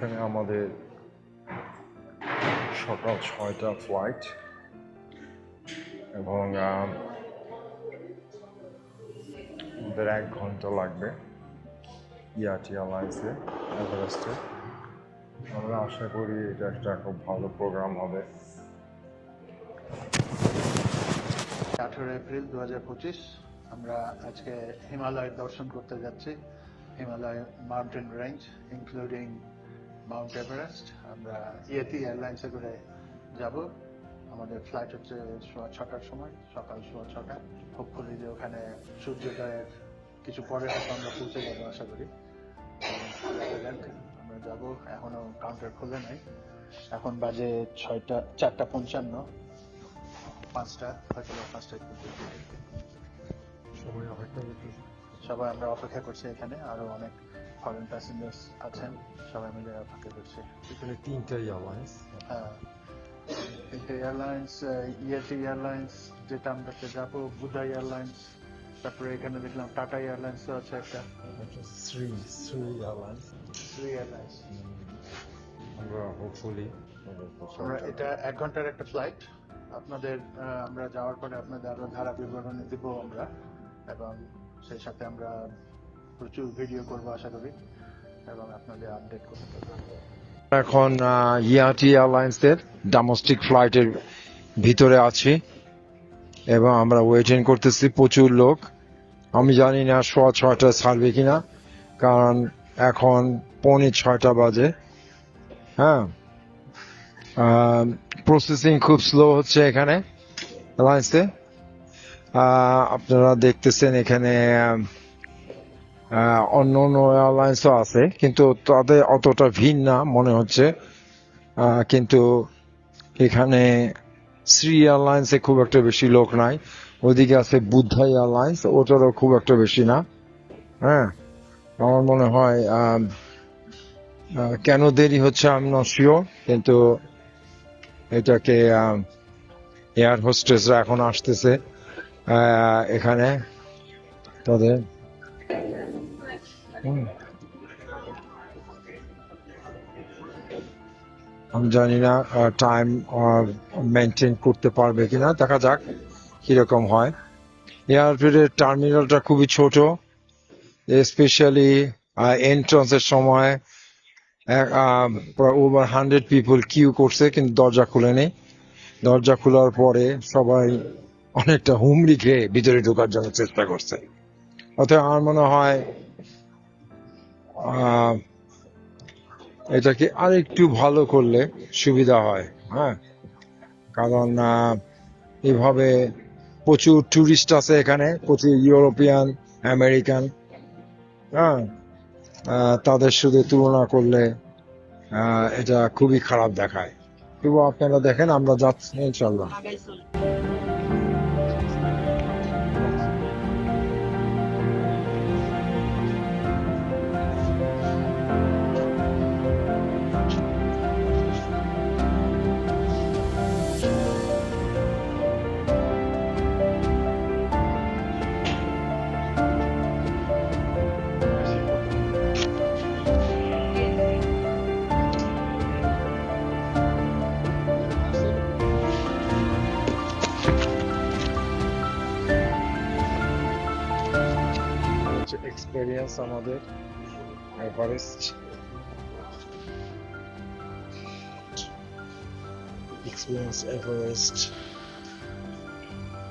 এখানে আমাদের সকাল 6টা ফ্লাইট এবং আমাদের 1 ঘন্টা লাগবে ইয়াটি এয়ারলাইন্সে এভারেস্টে। আমরা আশা করি এটা একটা খুব ভালো প্রোগ্রাম হবে। 18 এপ্রিল 2025 আমরা আজকে হিমালয় দর্শন করতে যাচ্ছি। Himalaya mountain range including Mount Everest. আমরা ইয়েতি এয়ারলাইন্সে করে যাব। আমাদের ফ্লাইট হচ্ছে 6টার সময়, সকাল 6:30। হোপফুলি যে ওখানে সূর্যোদয়ের কিছু পরে হয়তো আমরা পৌঁছে যাবো আশা করি। আমরা যাব, এখনো কাউন্টার খোলে নাই। এখন বাজে 4:55, 5টা হয়তো 5টায় সবাই আমরা অপেক্ষা করছি। এখানে আরো অনেক ফরেন প্যাসেঞ্জার্স আছেন, সবাই মিলে অপেক্ষা করছি। এখানে 3টা এয়ারলাইন্স। হ্যাঁ, 3টে এয়ারলাইন্স, ইয়েটি এয়ারলাইন্স যেটা আমরা যাবো, বুধা এয়ারলাইন্স, তারপরে এখানে দেখলাম টাটা এয়ারলাইন্স আছে একটা, শ্রী এয়ারলাইন্স। শ্রী এয়ারলাইন্স। আমরা হোপফুলি আমরা এটা 1 ঘন্টার একটা ফ্লাইট। আপনাদের আমরা যাওয়ার পরে আপনাদের আরো ধারা বিবরণী দিব আমরা, এবং সেই সাথে আমরা প্রচুর ভিডিও করবো আশা করি, এবং আপনাদের আপডেট করতে পারবো। এখন ইয়াটি এয়ারলাইন্সের ডোমেস্টিক ফ্লাইটের ভিতরে আছি এবং আমরা ওয়েটিং করতেছি। প্রচুর লোক। আমি জানি না 6:30 ছাড়বে কিনা, কারণ এখন 5:45 বাজে। হ্যাঁ, প্রসেসিং খুব স্লো হচ্ছে এখানে এয়ারলাইন্সে। আপনারা দেখতেছেন এখানে অন্য অন্য এয়ারলাইন্সও আছে, কিন্তু তাদের অতটা ভিড় না মনে হচ্ছে। কিন্তু এখানে শ্রী এয়ারলাইন্সে খুব একটা বেশি লোক নাই। ওইদিকে আছে বুদ্ধা এয়ারলাইন্স, ওটারও খুব একটা বেশি না। হ্যাঁ, আমার মনে হয় কেন দেরি হচ্ছে আমি নট শিওর, কিন্তু এটাকে এয়ার হোস্টেসরা এখন আসতেছে এখানে তাদের। আমি জানি না টাইম মেনটেন করতে পারবে কিনা, দেখা যাক কিরকম হয়। এয়ারপোর্টের টার্মিনালটা খুবই ছোট, স্পেশালি এন্ট্রান্সের সময় ওভার 100 পিপল কিউ করছে, কিন্তু দরজা খুলে নেই। দরজা খোলার পরে সবাই অনেকটা হুমড়ি খেয়ে ভিতরে ঢোকার জন্য চেষ্টা করছে। অতএব আমার মনে হয় এটাকে আরেকটু ভালো করলে সুবিধা হয়। হ্যাঁ, কারণ এভাবে প্রচুর টুরিস্ট আছে এখানে, প্রচুর ইউরোপিয়ান, আমেরিকান। হ্যাঁ, তাদের সাথে তুলনা করলে এটা খুবই খারাপ দেখায়। তবু আপনারা দেখেন, আমরা যাচ্ছি ইনশাল্লাহ। এক্সপেরিয়েন্স আমাদের এভারেস্ট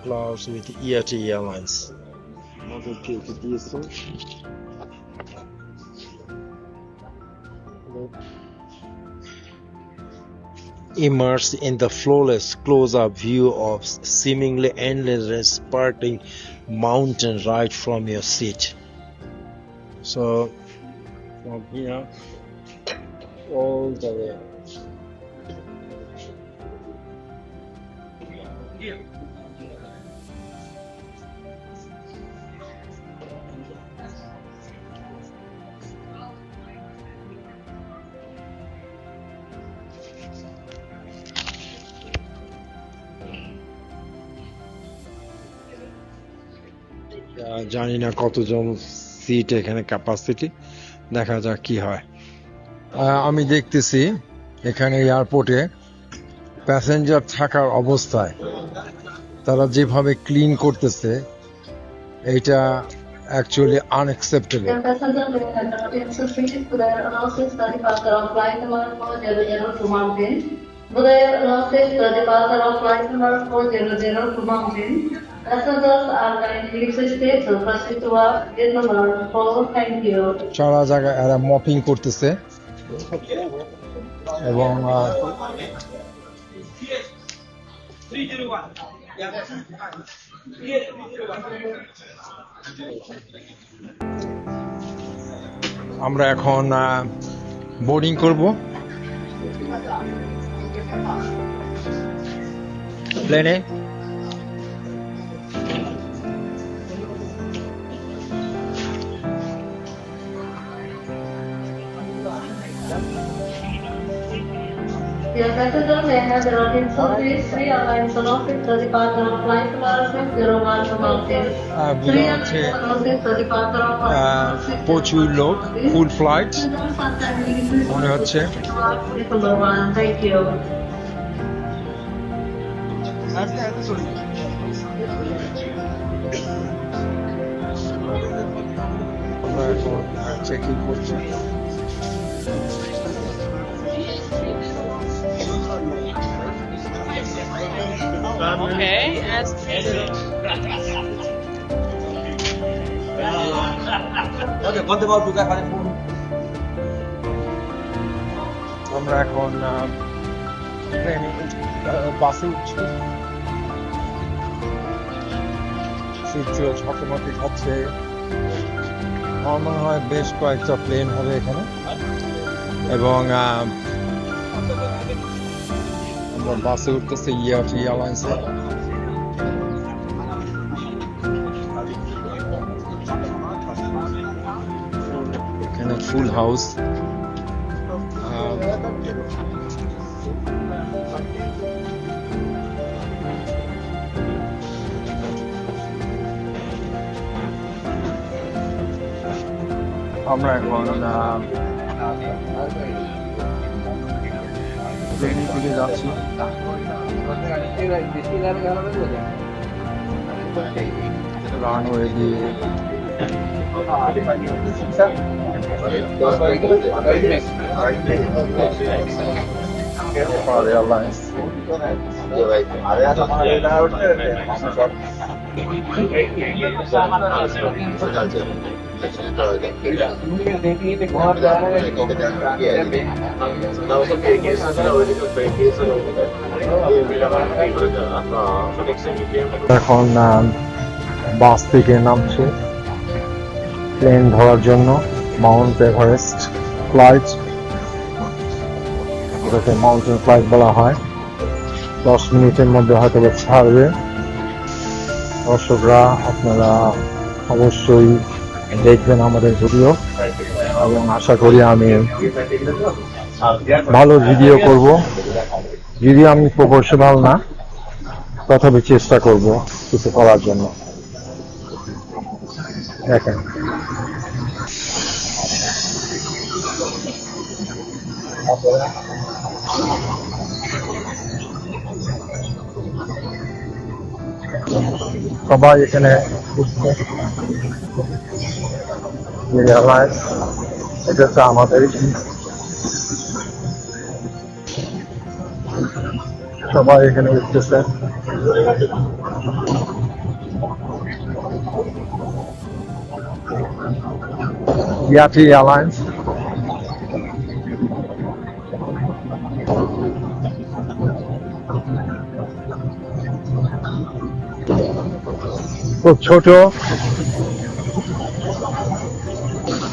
ক্লাউডস উইথ ইয়াটি এয়ারলাইন্স আমাদেরকে এটি দিয়েছে। Immerse in the flawless close-up view of seemingly endless sparkling mountain right from your seat. So from here all the way. জানি না কতজন সিট এখানে ক্যাপাসিটি, দেখা যাক কি হয়। আমি দেখতেছি এখানে এয়ারপোর্টে প্যাসেঞ্জার থাকার অবস্থায় তারা যেভাবে ক্লিন করতেছে এটা actually unacceptable. Dear passenger, may I have attention please? Budaya announces the departure of flight number 400 to Mountain. Budaya announces the departure of flight number 400 to Mountain. Passengers are kindly requested to proceed to gate number 4. Thank you. সারা জায়গায় এরা mopping করতেছে এবং আমরা এখন boarding করব প্লেনে। Dear passenger, may I have your attention please? Three airlines announces the departure of flight number 601 to Mountain. Three হচ্ছে airlines announces the departure of flight number 601 প্রচুর লোক, ফুল ফ্লাইট মনে হচ্ছে। Gate number 1. Thank you. আমরা এখন checking করছি। Okay, as আমরা এখন বাসে উঠছি। সূর্য ঝকমকে খাচ্ছে। আমার মনে হয় বেশ কয়েকটা প্লেন হবে এখানে এবং আমরা বাসে উঠতেছি ইয়াটি এয়ারলাইন্সে। এখানে ফুল হাউস। আমরা এখন প্লেনের দিকে যাচ্ছি। রানওয়ে দিয়ে এয়ারলাইন্স এখন বাস থেকে নামছে প্লেন ধরার জন্য মাউন্ট এভারেস্ট ফ্লাইট। এটাকে মাউন্টেন ফ্লাইট বলা হয়। 10 মিনিটের মধ্যে হয়তো ছাড়বে। দর্শকরা আপনারা অবশ্যই দেখবেন আমাদের ভিডিও এবং আশা করি আমি ভালো ভিডিও করব। যদিও আমি প্রফেশনাল না, তথাপি চেষ্টা করব কিছু করার জন্য। দেখেন সবাই এখানে এয়ারলাইন্স, এটা হচ্ছে আমাদের সবাই এখানে উঠতেছে। ইয়াটি এয়ারলাইন্স খুব ছোট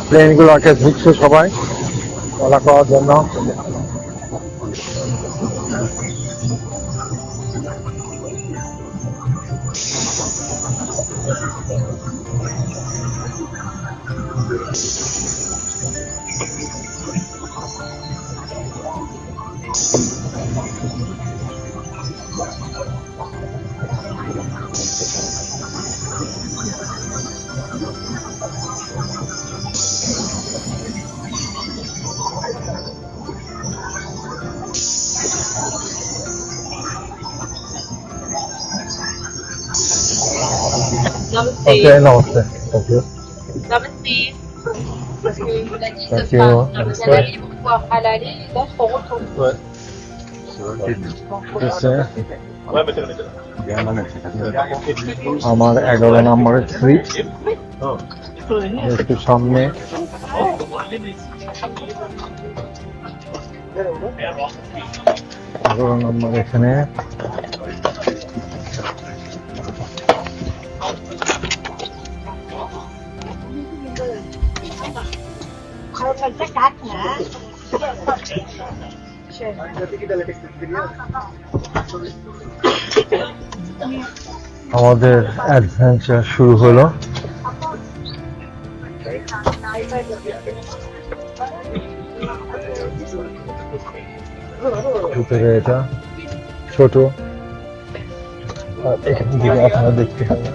প্লেনগুলোকে ঢুকছে সবাই চলা করার জন্য। Namaste. Okay, namaste. Thank you. Namaste. Thank you. Namaste. আমার 11 নম্বরের সিট একটু সামনে। 11 নম্বর এখানে। আমাদের অ্যাডভেঞ্চার শুরু হলো। ভিতরে এটা ছোট, আর এখান থেকে আপনারা দেখতে পাবেন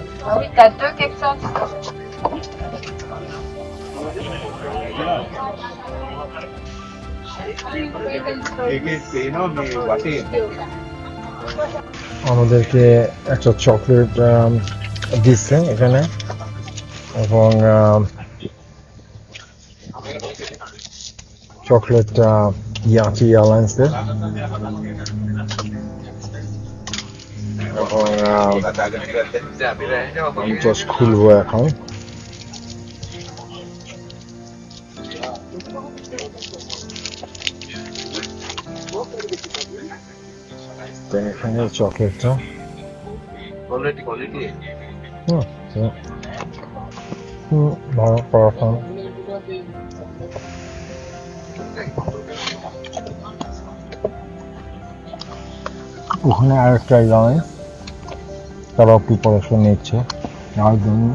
আমাদেরকে একটা চকলেট দিচ্ছে এখানে, এবং চকলেটটা ইয়াকি এয়ারলাইন্সের, এবং আমি জাস্ট খুলবো এখন। তো এখানে চকলেটটা ভালো পারফর্ম। ওখানে আরেকটা এয়ারলাইন্স, তারাও প্রিপারেশন নিচ্ছে যাওয়ার জন্য।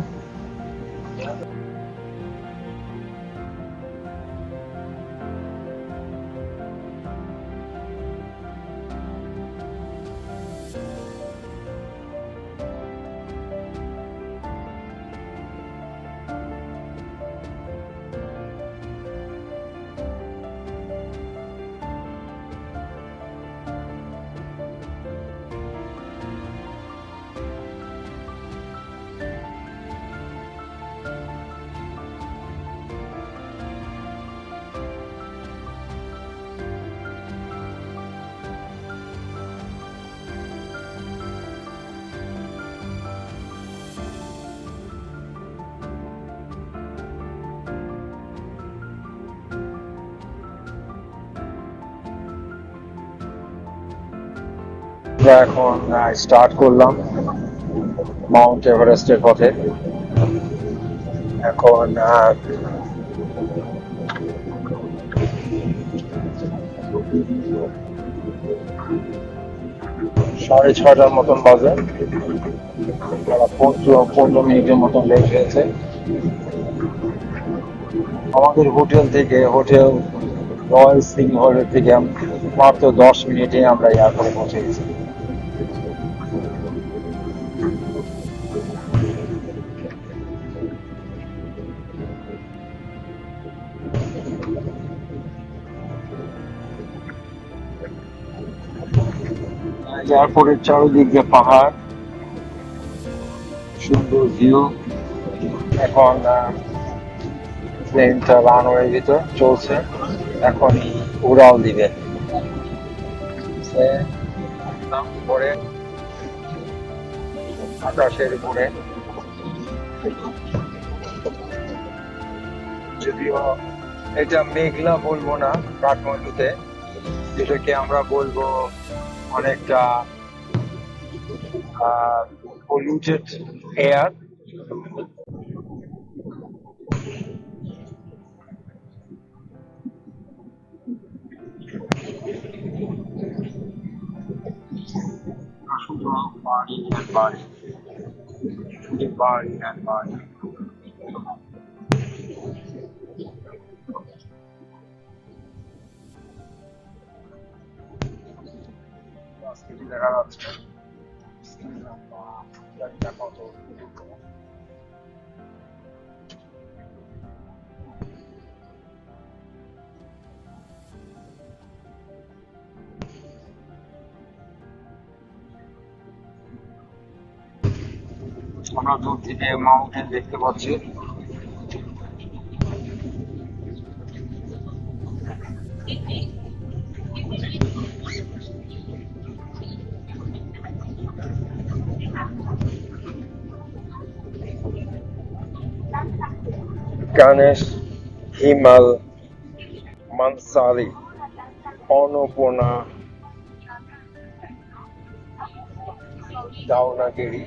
আমরা এখন স্টার্ট করলাম মাউন্ট এভারেস্টের পথে। এখন 6:30 মতন বাজে। 15 মিনিটের মতন লেট হয়েছে। আমাদের হোটেল রয়্যাল সিংহলের থেকে মাত্র 10 মিনিটে আমরা এয়ারপোর্টে পৌঁছে গেছি। এয়ারপোর্টের চারিদিক দিয়ে পাহাড়, সুন্দর ভিউ। এখন প্লেনটা রানওয়ের ভিতর চলছে, এখনই উড়াল দিবে। উপরে আকাশের উপরে, যদিও এটা মেঘলা বলবো না কাঠমান্ডুতে, এটাকে আমরা বলবো অনেকটা পলিউটেড এয়ার। বাড়ি and বাড়ি। দেখা যাচ্ছে আমরা আমরা দূর থেকে মাউন্টেন দেখতে পাচ্ছি। Ganesh, Himal, মানসারি, Annapurna, দাউনাগিরি।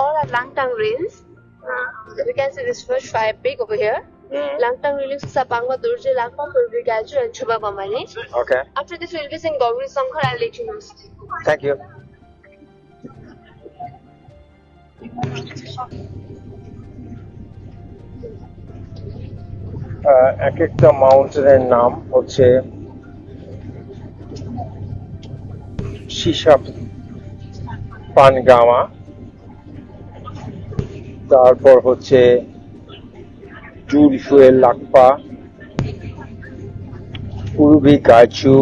All are Langtang Range. We can see this first fire peak over here. Langtang Range, Sapangwa Durje, Langtang Purvi Gaju, and Chuba Bamani. Okay, After this, we'll be seeing Gauri Sankar. I'll let you know. thank you. এক একটা মাউন্টেনের নাম হচ্ছে সীসা পানগামা, তারপর হচ্ছে জুলফুয়েল লাকপা, পূর্বী গাছু,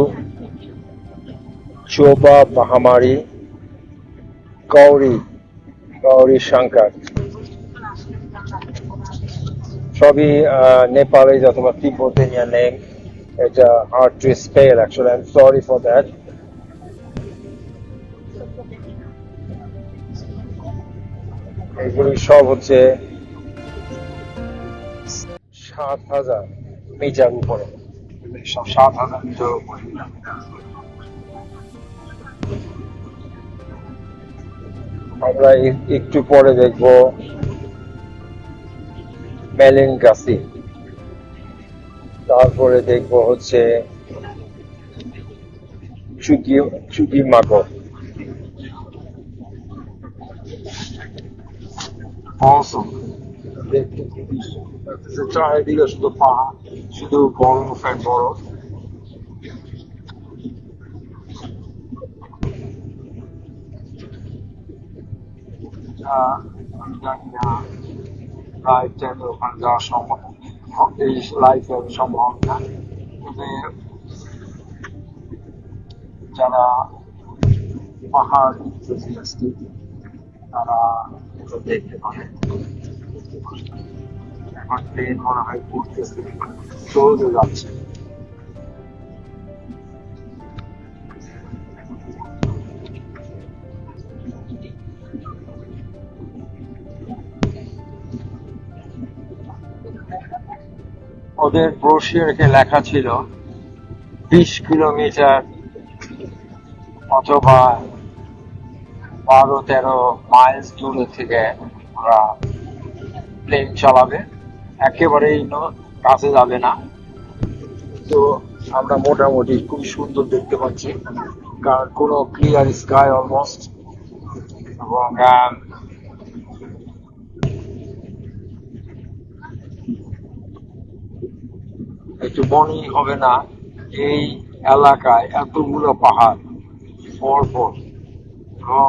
চোবা বাহামারি, গৌরী শঙ্কর। সবই Nepalese অথবা তিব্বতেনিয়ান name. এটা hard to spell actually, I am sorry for that. এগুলি সব হচ্ছে 7,000 মিটার উপরে, সব 7,000 মিটার উপরে। আমরা একটু পরে দেখব মেলিনগাসি, তারপরে দেখব হচ্ছে চুগিমাগো। Awesome. দেখতে খুবই সুন্দর। চারিদিকে শুধু পাহাড়, শুধু বরফ আর বরফ। আমি জানি না লাইফ টাইমে ওখানে যাওয়া সম্ভব, এই লাইফে সম্ভব না। তবে যারা পাহাড় enthusiast, তারা এটা দেখতে পারে। এখন ট্রেন মনে হয় ঘুরতেছে, চলতে যাচ্ছে। ওদের ব্রোশিয়ারে লেখা ছিল 20 কিলোমিটার অথবা 12-13 মাইলস দূরে থেকে ওরা প্লেন চালাবে, একেবারেই কাছে যাবে না। তো আমরা মোটামুটি খুব সুন্দর দেখতে পাচ্ছি, কারণ কোনো ক্লিয়ার স্কাই অলমোস্ট, এবং একটু মনেই হবে না এই এলাকায় এতগুলো পাহাড় পরপর, এবং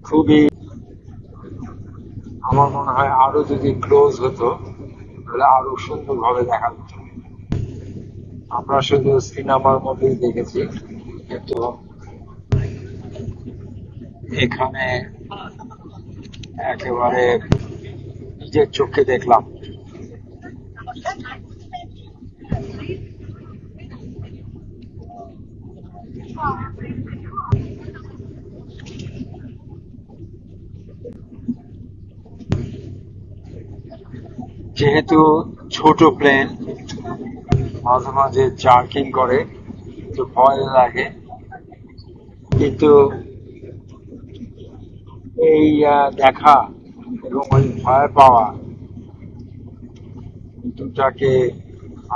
খুবই, আমার মনে হয় আরো যদি ক্লোজ হতো তাহলে আরো সুন্দর ভাবে দেখা যেত। আমরা শুধু সিনেমার মধ্যেই দেখেছি, কিন্তু এখানে একেবারে নিজের চোখে দেখলাম। যেহেতু ছোট প্লেন, মাঝে মাঝে জার্কিং করে, একটু ভয় লাগে, কিন্তু এই দেখা এবং ওই ভয় পাওয়া দুটাকে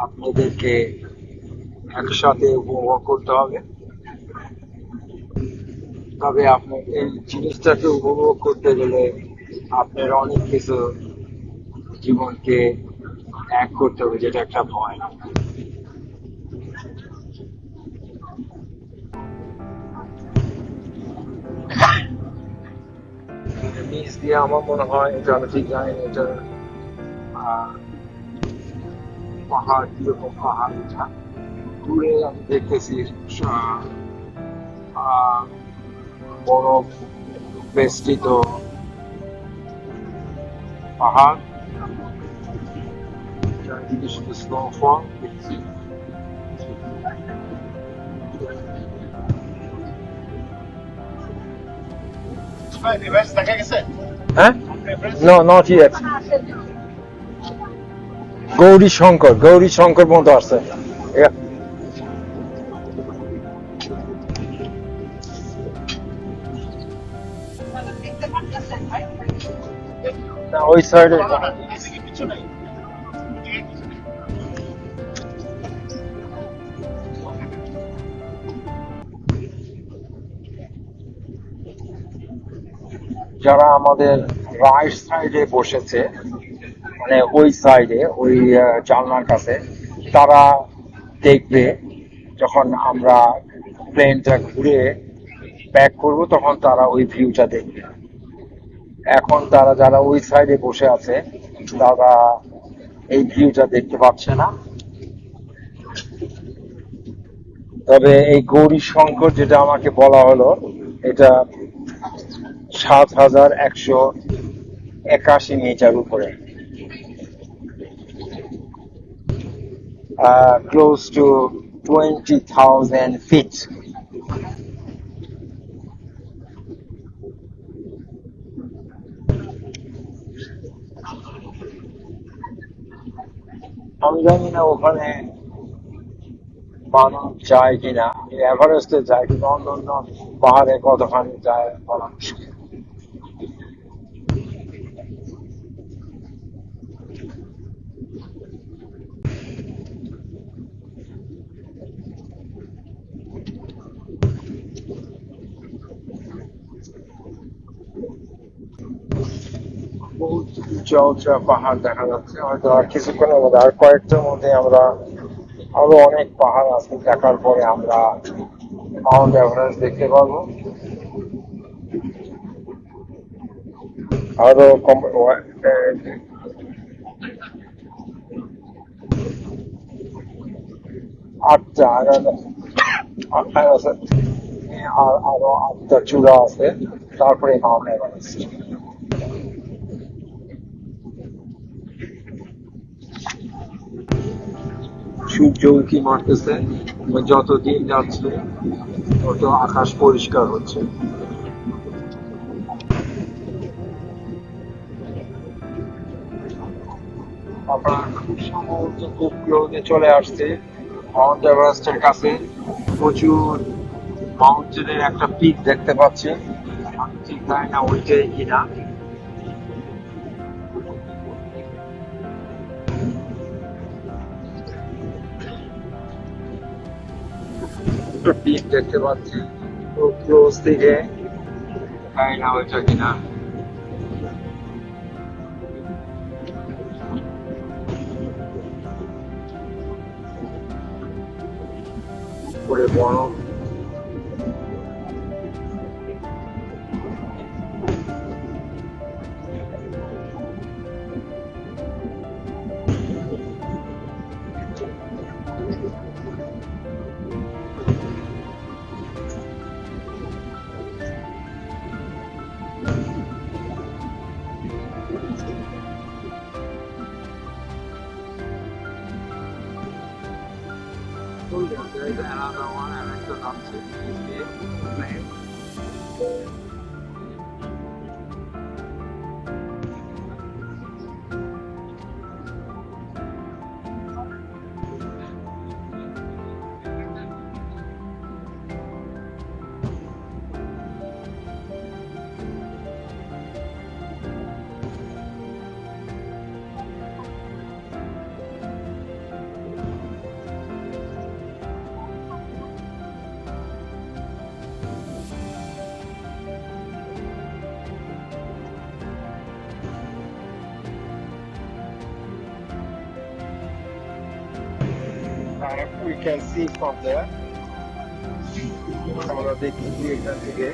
আপনাদেরকে একসাথে উপভোগ করতে হবে। তবে আপনি এই জিনিসটাকে উপভোগ করতে গেলে আপনার অনেক কিছু জীবনকে ত্যাগ করতে হবে, যেটা একটা ভয়। নিচ দিয়ে আমার মনে হয়, এটা আমি ঠিক জানি না, এটা পাহাড়, কিরকম পাহাড় এটা। দূরে আমি দেখতেছি আহ, আহ, বরফ বেষ্টিত পাহাড়, চারিদিকে শুধু স্নোফল। হ্যাঁ, no not yet. Gauri Shankar মতো আছে। Yeah. না, ওই সাইডে যারা আমাদের রাইট সাইডে বসেছে, মানে ওই সাইডে, ওই জানলার কাছে, তারা দেখবে যখন আমরা প্লেনটা ঘুরে ব্যাক করব, তখন তারা ওই ভিউটা দেখবে। এখন তারা যারা ওই সাইডে বসে আছে, তারা এই ভিউটা দেখতে পাচ্ছে না। তবে এই গৌরী শঙ্কর যেটা আমাকে বলা হলো, এটা 7,181 মিটার উপরে, close to 20,000 feet. আমি জানি না ওখানে মানুষ যায় কিনা, এভারেস্টে যায় কিন্তু অন্য পাহাড়ে কতখানি যায় বলা মুশকিল। বহুত উঁচা উঁচা পাহাড় দেখা যাচ্ছে। হয়তো আর কিছুক্ষণের মধ্যে, আর কয়েকটার মধ্যে আমরা আরো অনেক পাহাড় আছে দেখার পরে আমরা মাউন্ট এভারেস্ট দেখতে পারবো। আরো আটটা আছে, আর আরো 8টা চূড়া আছে, তারপরে মাউন্ট এভারেস্ট। সূর্য উঁকি মারতেছে, যত দিন যাচ্ছে তত আকাশ পরিষ্কার হচ্ছে। আমরা খুব সম্ভবত খুব ক্লোজে চলে আসছে মাউন্ট এভারেস্টের কাছে। প্রচুর মাউন্টেনের একটা পিক দেখতে পাচ্ছি, আমি ঠিক জানি না ওইটাই কিনা। পিক দেখতে পাচ্ছি খুব ক্লোজ থেকে, জানি না ওইটা কিনা। করে বরফ, there's another one and it's an upset. We can see from there. আমরা দেখি এখান থেকে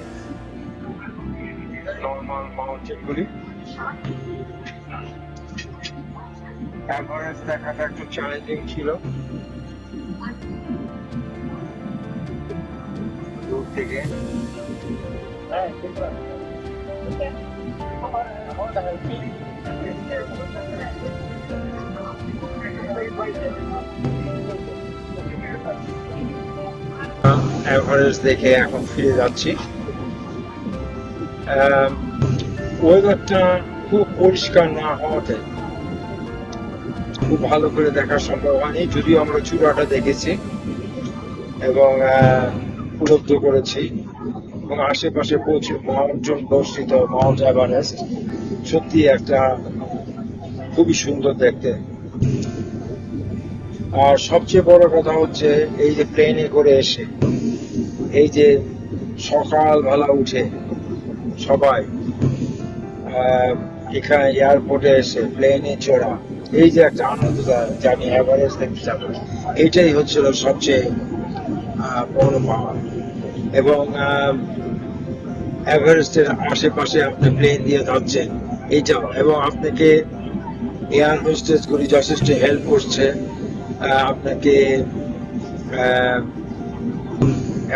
মাউন্টেনগুলি। এভারেস্ট দেখাটা একটু চ্যালেঞ্জিং ছিল দূর থেকে। এভারেস্ট দেখে এখন ফিরে যাচ্ছি। ওয়েদারটা খুব পরিষ্কার না হওয়াতে খুব ভালো করে দেখা সম্ভব হয়নি, যদিও আমরা চূড়াটা দেখেছি এবং উপলব্ধি করেছি, এবং আশেপাশে প্রচুর মাউন্টেন বর্ষিত মাউন্ট এভারেস্ট সত্যি একটা খুবই সুন্দর দেখতে। আর সবচেয়ে বড় কথা হচ্ছে এই যে প্লেনে করে এসে, এই যে সকালবেলা উঠে সবাই এখানে এয়ারপোর্টে এসে প্লেনে চড়া, এই যে একটা আনন্দ যে আমি এভারেস্ট দেখতে যাবো, এইটাই হচ্ছিল সবচেয়ে বড় পাওয়া। এবং এভারেস্টের আশেপাশে আপনি প্লেন দিয়ে যাচ্ছেন এইটাও, এবং আপনাকে এয়ার হোস্টেস গুলি যথেষ্ট হেল্প করছে আপনাকে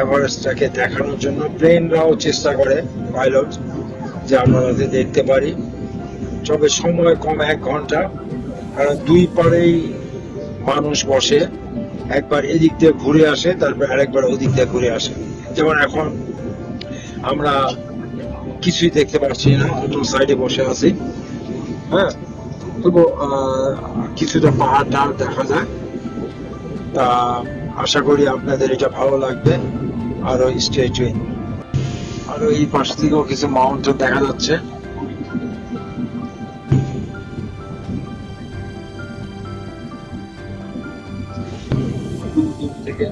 এভারেস্টটাকে দেখানোর জন্য। প্লেনরাও চেষ্টা করে পাইলট যে আমরা দেখতে পারি, তবে সময় কম, 1 ঘন্টা, কারণ দুই পারেই মানুষ বসে, একবার এদিক দিয়ে ঘুরে আসে, তারপর আরেকবার ওদিক দিয়ে ঘুরে আসে। যেমন এখন আমরা কিছুই দেখতে পাচ্ছি না, দুটো সাইডে বসে আছি, হ্যাঁ, তবু কিছুটা পাহাড় ডাল দেখা যায়। তা আশা করি আপনাদের এটা ভালো লাগবে। আরো স্টে টিউন। আরো এই পাশ থেকেও কিছু মাউন্টেন দেখা যাচ্ছে। দূর থেকে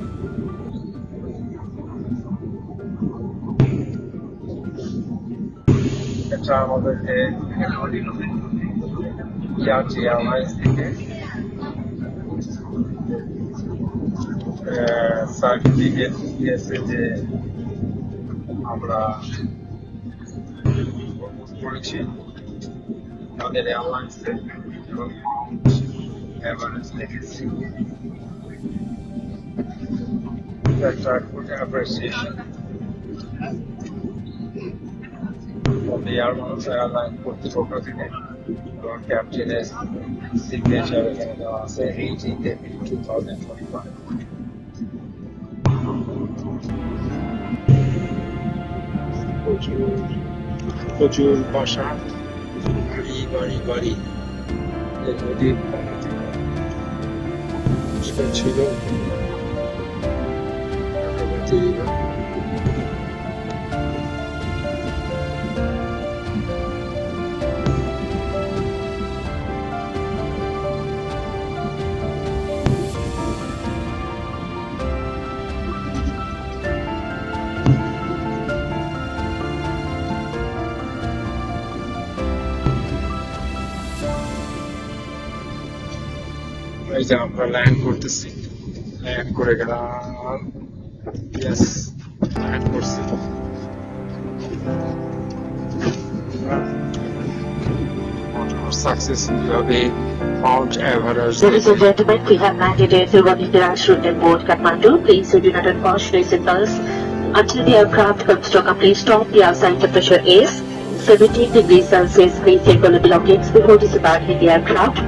এটা আমাদের যে যাচ্ছি এয়ারলাইন্স থেকে সার্টিফিকেট দিয়েছে যে আমরা করেছি তাদের এয়ারলাইন্সে, এবং এভারেস্ট দেখেছি। একটা গুড অ্যাপ্রিসিয়েশন এয়ারলাইন কর্তৃপক্ষ থেকে, এবং ক্যাপ্টেনের সিগনেচার এখানে দেওয়া আছে 18th April 2025। প্রচুর বাসা, বাড়ি বাড়ি বাড়ি, নদীর ছিল। এই যে আমরা ল্যান্ড করতেছি, ল্যান্ড করে গেলাম, ইয়েস ল্যান্ড করছি। Successfully Mount Everest. Ladies and gentlemen, we have landed at Thiruvananthapuram Shooting Port, Kathmandu. Please do not unpause recent us. Until the aircraft comes to a complete stop, the outside temperature is 17 degrees Celsius. Please take all the belongings before disembarking the aircraft.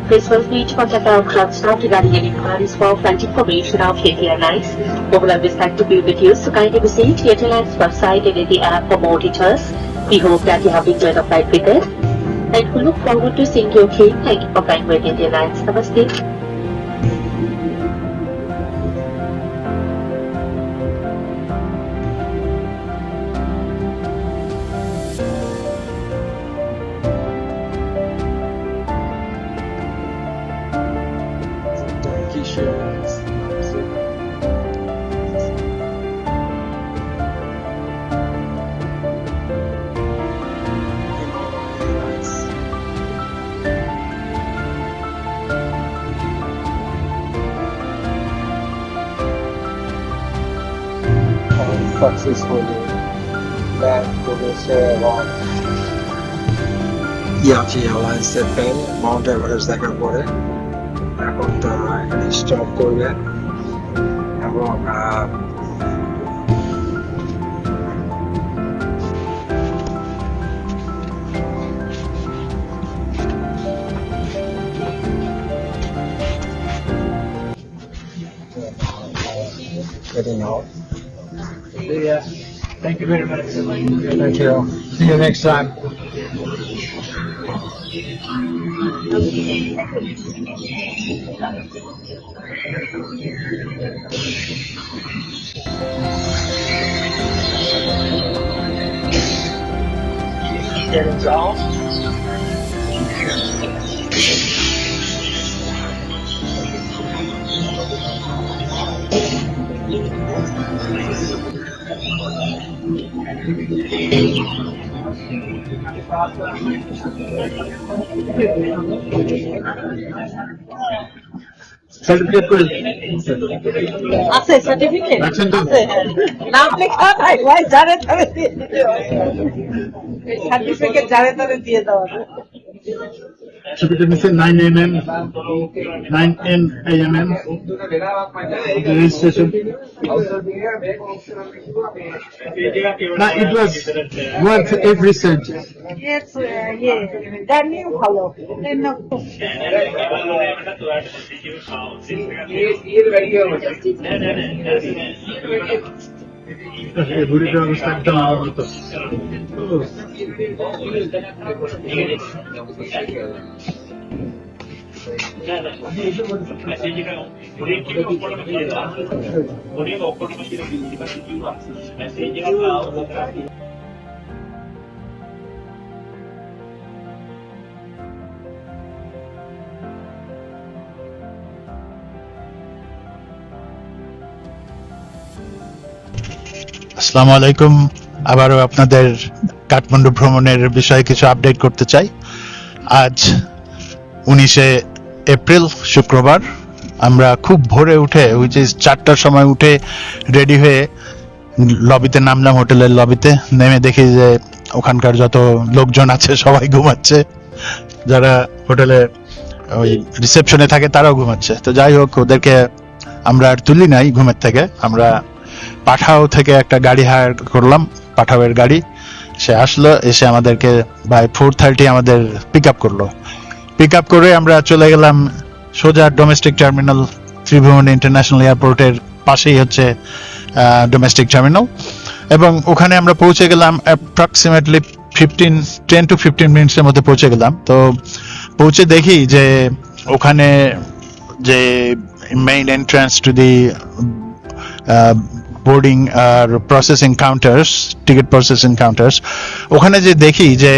Please feel free to contact our aircraft staff regarding any inquiries for flight information of Yeti Airlines. We will always like to be with you, so kindly visit Yeti Airlines website and the app for more details. We hope that you have enjoyed the flight with us, and we look forward to seeing you again. Thank you for flying with Yeti Airlines. Namaste. Successfully land করেছে এবং ইয়াচি অ্যালায়েন্সের plane Mount Everest দেখার পরে এখন তারা এখানে stop করবে এবং getting out. Thank you very much. Thank you. See you next time. Getting down. Certificate করে আছে সার্টিফিকেট রাখছেন তো? আছে নাম লেখা নাই ভাই জানে তবে সার্টিফিকেট জানে তবে দিয়ে দেওয়া সার্টিফিকেট নিচ্ছে 9 AM registration. No, it was worth every cent. Yes, yeah. That new ভালো Then no. এই বুড়িটার অবস্থা একদম আমার মতো। আসসালামু আলাইকুম। আবারও আপনাদের কাঠমান্ডু ভ্রমণের বিষয়ে কিছু আপডেট করতে চাই। আজ 19শে এপ্রিল শুক্রবার আমরা খুব ভোরে উঠে উইচ ইজ 4টার সময় উঠে রেডি হয়ে লবিতে নামলাম, হোটেলের লবিতে নেমে দেখি যে ওখানকার যত লোকজন আছে সবাই ঘুমাচ্ছে, যারা হোটেলে ওই রিসেপশনে থাকে তারাও ঘুমাচ্ছে। তো যাই হোক, ওদেরকে আমরা আর তুলি নাই ঘুমের থেকে। আমরা পাঠাও থেকে একটা গাড়ি হায়ার করলাম, পাঠাওয়ের গাড়ি। সে আসলো, এসে আমাদেরকে বাই 4:30 আমাদের পিক আপ করলো। পিক আপ করে আমরা চলে গেলাম সোজা ডোমেস্টিক টার্মিনাল। ত্রিভুবন ইন্টারন্যাশনাল এয়ারপোর্টের পাশেই হচ্ছে ডোমেস্টিক টার্মিনাল, এবং ওখানে আমরা পৌঁছে গেলাম অ্যাপ্রক্সিমেটলি 10 to 15 মিনিটসের মধ্যে পৌঁছে গেলাম। তো পৌঁছে দেখি যে ওখানে যে main entrance to the boarding আর processing counters, ticket processing counters, ওখানে যে দেখি যে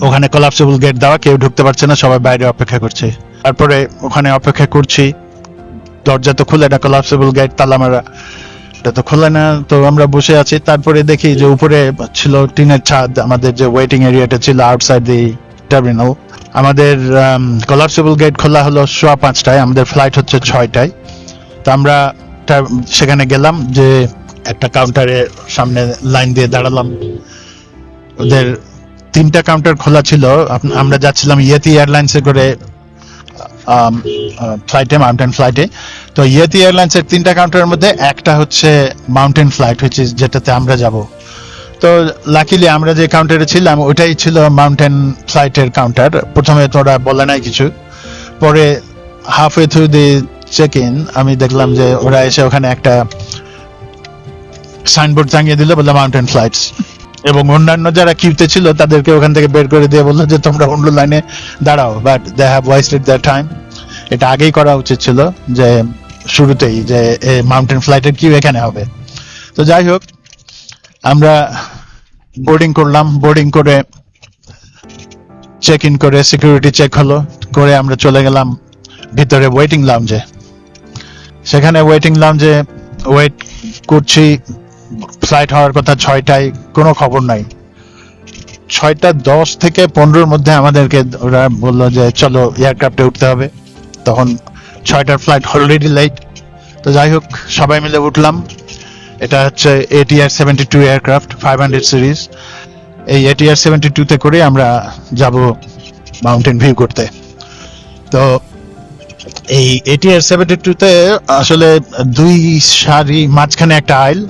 ওখানে কোলাপসেবল গেট দেওয়া, কেউ ঢুকতে পারছে না, সবাই বাইরে অপেক্ষা করছে। তারপরে ওখানে অপেক্ষা করছি, দরজা তো খুলে না, কোলাপসেবল গেট তালা মারা, এটা তো খোলে না। তো আমরা বসে আছি, তারপরে দেখি যে উপরে ছিল টিনের ছাদ, আমাদের যে ওয়েটিং এরিয়াটা ছিল আউটসাইড দি টার্মিনাল। আমাদের কোলাপসেবল গেট খোলা হলো 5:15, আমাদের ফ্লাইট হচ্ছে 6টায়। তো আমরা সেখানে গেলাম, যে একটা কাউন্টারের সামনে লাইন দিয়ে দাঁড়ালাম। ওদের 3টা কাউন্টার খোলা ছিল। আমরা যাচ্ছিলাম ইয়েতি এয়ারলাইন্সে করে ফ্লাইটে, মাউন্টেন ফ্লাইটে। তো ইয়েতি এয়ারলাইন্সের 3টা কাউন্টারের মধ্যে একটা হচ্ছে মাউন্টেন ফ্লাইট, যেটাতে আমরা যাব। তো লাকিলি আমরা যে কাউন্টারে ছিলাম ওইটাই ছিল মাউন্টেন ফ্লাইটের কাউন্টার। প্রথমে তো ওরা বলে নাই কিছু, পরে halfway through the check in আমি দেখলাম যে ওরা এসে ওখানে একটা সাইনবোর্ড টাঙিয়ে দিল, বললো মাউন্টেন ফ্লাইটস, এবং অন্যান্য যারা কিউতে ছিল তাদেরকে ওখান থেকে বের করে দিয়ে বললো যে তোমরা অন্য লাইনে দাঁড়াও। But they have wasted their time. এটা আগেই করা উচিত ছিল, যে শুরুতেই, যে মাউন্টেন ফ্লাইটের কিউ এখানে হবে। তো যাই হোক, আমরা বোর্ডিং করলাম। বোর্ডিং করে চেক ইন করে সিকিউরিটি চেক হলো, করে আমরা চলে গেলাম ভিতরে ওয়েটিং লাউঞ্জে। সেখানে ওয়েটিং লাউঞ্জে ওয়েট করছি। ফ্লাইট হওয়ার কথা 6টায়, কোনো খবর নাই। 6:10 থেকে 15-র মধ্যে আমাদেরকে ওরা বললো যে চলো এয়ারক্রাফটে উঠতে হবে। তখন 6টার ফ্লাইট অলরেডি লেট। তো যাই হোক, সবাই মিলে উঠলাম। এটা হচ্ছে ATR 72 এয়ারক্রাফট 500 সিরিজ। এই ATR 72 তে করে আমরা যাব মাউন্টেন ভিউ করতে। তো এই ATR 72 তে আসলে দুই সারি, মাঝখানে একটা আইল,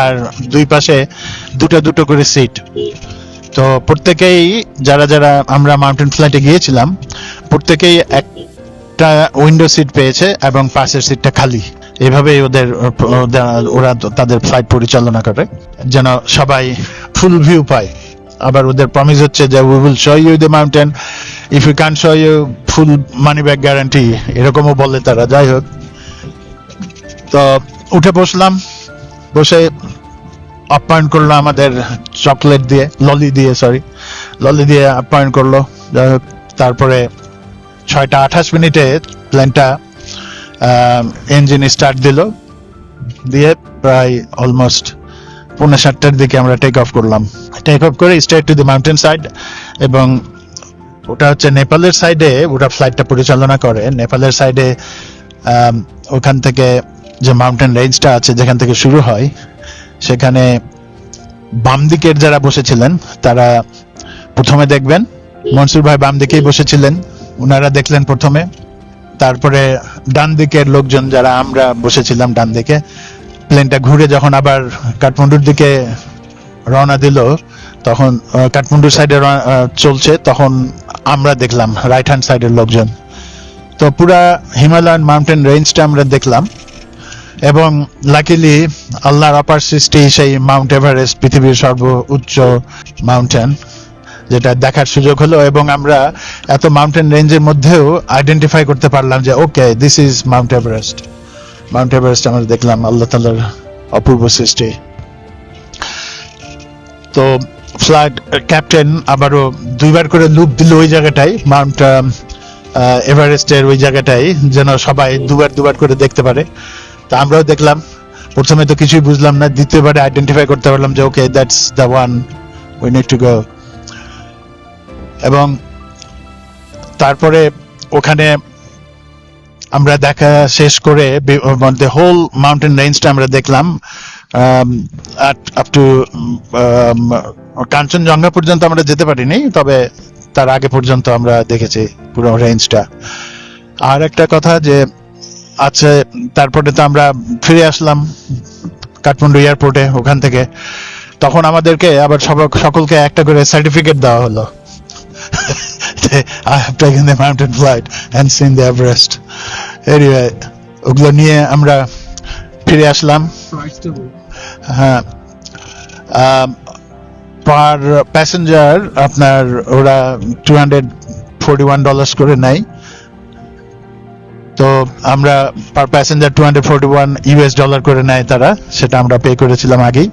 আর দুই পাশে দুটো করে সিট। তো প্রত্যেকেই যারা আমরা মাউন্টেন ফ্লাইটে গিয়েছিলাম, প্রত্যেকেই একটা উইন্ডো সিট পেয়েছে এবং পাশের সিটটা খালি। এভাবেই ওরা তাদের ফ্লাইট পরিচালনা করে যেন সবাই ফুল ভিউ পায়। আবার ওদের প্রমিস হচ্ছে যে we will show you the mountain, if you can show you full money back guarantee, এরকমও বলে তারা। যাই হোক, তো উঠে বসলাম, বসে আপ্যায়ন করলো আমাদের চকলেট দিয়ে, ললি দিয়ে আপ্যায়ন করলো। যাই হোক, তারপরে 6:28 প্লেনটা ইঞ্জিন স্টার্ট দিল, দিয়ে প্রায় অলমোস্ট 7:45 দিকে আমরা টেক অফ করলাম। টেক অফ করে straight to the mountain side, এবং ওটা হচ্ছে নেপালের সাইডে ওরা ফ্লাইটটা পরিচালনা করে। নেপালের সাইডে ওখান থেকে যে মাউন্টেন রেঞ্জটা আছে, যেখান থেকে শুরু হয়, সেখানে বাম দিকের যারা বসেছিলেন তারা প্রথমে দেখবেন। মনসুর ভাই বাম দিকেই বসেছিলেন, ওনারা দেখলেন প্রথমে। তারপরে ডান দিকের লোকজন, যারা আমরা বসেছিলাম ডান দিকে, প্লেনটা ঘুরে যখন আবার কাঠমান্ডুর দিকে রওনা দিল, তখন কাঠমান্ডুর সাইডে চলছে, তখন আমরা দেখলাম রাইট হ্যান্ড সাইডের লোকজন। তো পুরা হিমালয়ান মাউন্টেন রেঞ্জটা আমরা দেখলাম, এবং লাকিলি আল্লাহর অপার সৃষ্টি সেই মাউন্ট এভারেস্ট, পৃথিবীর সর্বোচ্চ মাউন্টেন, যেটা দেখার সুযোগ হলো। এবং আমরা এত মাউন্টেন রেঞ্জের মধ্যেও আইডেন্টিফাই করতে পারলাম যে okay, this is Mount Everest. Mount Everest আমরা দেখলাম, আল্লাহ তাআলার অপূর্ব সৃষ্টি। তো ফ্লাইট ক্যাপ্টেন আবারও 2বার করে লুপ দিল ওই জায়গাটাই, মাউন্ট এভারেস্টের ওই জায়গাটাই, যেন সবাই দুবার করে দেখতে পারে। তা আমরাও দেখলাম। প্রথমে তো কিছুই বুঝলাম না, দ্বিতীয়বারে আইডেন্টিফাই করতে পারলাম যে okay, that's the one, we need to go. এবং তারপরে ওখানে আমরা দেখা শেষ করে দ্য হোল মাউন্টেন রেঞ্জটা আমরা দেখলাম, আপ টু কাঞ্চনজঙ্ঘা পর্যন্ত আমরা যেতে পারিনি, তবে তার আগে পর্যন্ত আমরা দেখেছি পুরো রেঞ্জটা। আর একটা কথা যে আচ্ছা, তারপরে তো আমরা ফিরে আসলাম কাঠমান্ডু এয়ারপোর্টে ওখান থেকে। তখন আমাদেরকে আবার সকলকে একটা করে সার্টিফিকেট দেওয়া হলো, I have taken the mountain flight and seen the Everest. Anyway, ওগুলো নিয়ে আমরা ফিরে আসলাম। হ্যাঁ, পার প্যাসেঞ্জার আপনার ওরা $241 করে নেয়। তো আমরা পার প্যাসেঞ্জার $241 করে নেয় তারা, সেটা আমরা পে করেছিলাম আগেই।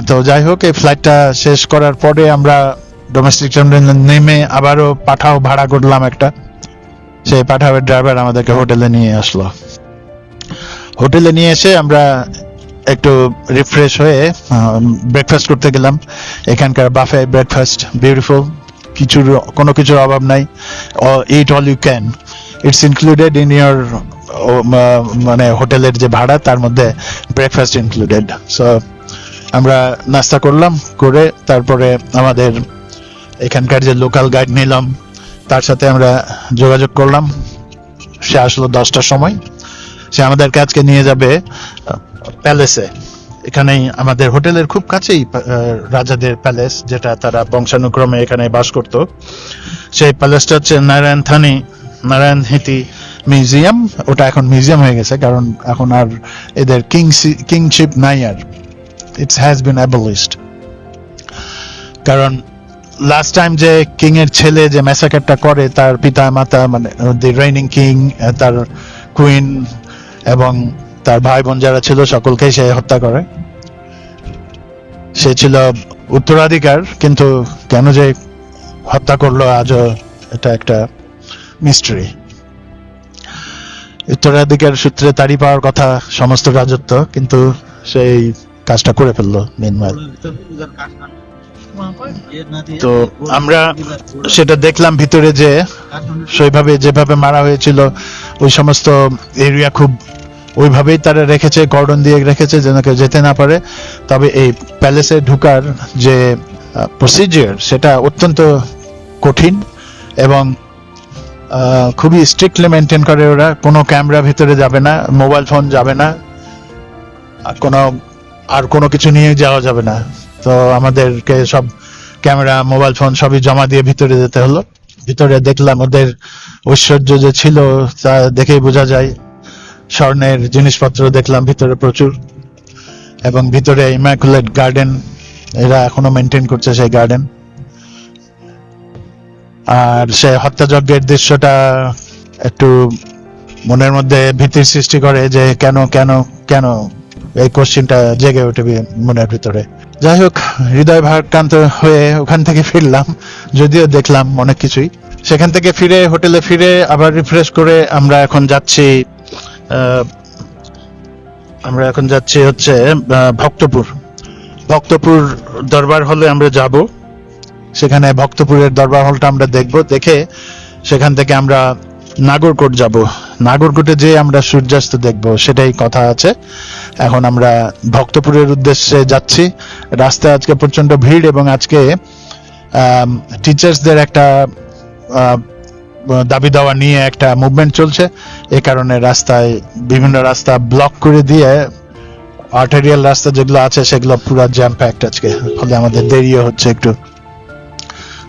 তো যাই হোক, এই ফ্লাইটটা শেষ করার পরে আমরা ডোমেস্টিক টার্মিনালে নেমে আবারও পাঠাও ভাড়া করলাম একটা। সেই পাঠাওয়ের ড্রাইভার আমাদেরকে হোটেলে নিয়ে আসলো। হোটেলে নিয়ে এসে আমরা একটু রিফ্রেশ হয়ে ব্রেকফাস্ট করতে গেলাম। এখানকার বাফে ব্রেকফাস্ট বিউটিফুল, কোনো কিছুর অভাব নাই। Eat all you can, it's included in your মানে হোটেলের যে ভাড়া, তার মধ্যে ব্রেকফাস্ট ইনক্লুডেড। সো আমরা নাস্তা করলাম, করে তারপরে আমাদের এখানকার যে লোকাল গাইড নিলাম, তার সাথে আমরা যোগাযোগ করলাম। সে আসলো 10টার সময়। সে আমাদেরকে আজকে নিয়ে যাবে প্যালেসে। এখানেই আমাদের হোটেলের খুব কাছেই রাজাদের প্যালেস, যেটা তারা বংশানুক্রমে এখানে বাস করত। সেই প্যালেসটা হচ্ছে নারায়ণহিতি মিউজিয়াম। ওটা এখন মিউজিয়াম হয়ে গেছে, কারণ এখন আর এদের কিংশিপ নাই, আর ইটস হ্যাজ বিন অ্যাবলিশড। কারণ লাস্ট টাইম যে কিং এর ছেলে যে ম্যাসাকারটা করে, তার পিতা মাতা মানে দি রেইনিং কিং, তার কুইন এবং তার ভাই বোন যারা ছিল, সকলকেই সে হত্যা করে। সে ছিল উত্তরাধিকার, কিন্তু কেন যে হত্যা করলো আজও এটা একটা মিস্ট্রি। উত্তরাধিকার সূত্রে তারই পাওয়ার কথা সমস্ত রাজত্ব, কিন্তু সেই কাজটা করে ফেললো মিনওয়াইল। তো আমরা সেটা দেখলাম ভিতরে, যে সেইভাবে যেভাবে মারা হয়েছিল ওই সমস্ত এরিয়া খুব ওইভাবেই তারা রেখেছে, কর্ডন দিয়ে রেখেছে যেন কেউ যেতে না পারে। তবে এই প্যালেসে ঢুকার যে প্রসিজিওর সেটা অত্যন্ত কঠিন এবং খুবই স্ট্রিক্টলি মেনটেন করে ওরা। কোনো ক্যামেরা ভিতরে যাবে না, মোবাইল ফোন যাবে না, আর কোনো কিছু নিয়ে যাওয়া যাবে না। তো আমাদেরকে সব ক্যামেরা, মোবাইল ফোন সবই জমা দিয়ে ভিতরে যেতে হলো। ভিতরে দেখলাম ওদের ঐশ্বর্য যে ছিল তা দেখেই বোঝা যায়। স্বর্ণের জিনিসপত্র দেখলাম ভিতরে প্রচুর, এবং ভিতরে ইম্যাকুলেট গার্ডেন এরা এখনো মেনটেন করছে সেই গার্ডেন। আর সে হত্যাযজ্ঞের দৃশ্যটা একটু মনের মধ্যে ভীতির সৃষ্টি করে যে কেন কেন কেন, এই কোশ্চেনটা জেগে ওঠে মনের ভিতরে। যাই হোক, হৃদয় ভারাক্রান্ত হয়ে ওখান থেকে ফিরলাম, যদিও দেখলাম অনেক কিছুই। সেখান থেকে ফিরে হোটেলে ফিরে আবার রিফ্রেশ করে আমরা এখন যাচ্ছি হচ্ছে ভক্তপুর দরবার হলে আমরা যাব। সেখানে ভক্তপুরের দরবার হলটা আমরা দেখব, দেখে সেখান থেকে আমরা নাগরকোট যাব। নাগরকোটে যে আমরা সূর্যাস্ত দেখব সেটাই কথা আছে। এখন আমরা ভক্তপুরের উদ্দেশ্যে যাচ্ছি। রাস্তায় আজকে প্রচন্ড ভিড়, এবং আজকে টিচার্সদের একটা দাবি দেওয়া নিয়ে একটা মুভমেন্ট চলছে। এই কারণে রাস্তায় বিভিন্ন রাস্তা ব্লক করে দিয়ে আর্টেরিয়াল রাস্তা যেগুলো আছে সেগুলো পুরো জ্যাম প্যাকড আজকে, ফলে আমাদের দেরিও হচ্ছে একটু।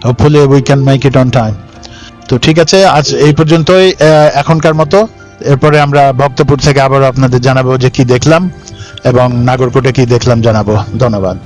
Hopefully we can make it on time. তো ঠিক আছে, আজ এই পর্যন্তই এখনকার মতো। এরপরে আমরা ভক্তপুর থেকে আবারও আপনাদের জানাবো যে কি দেখলাম এবং নাগরকোটে কি দেখলাম জানাবো। ধন্যবাদ।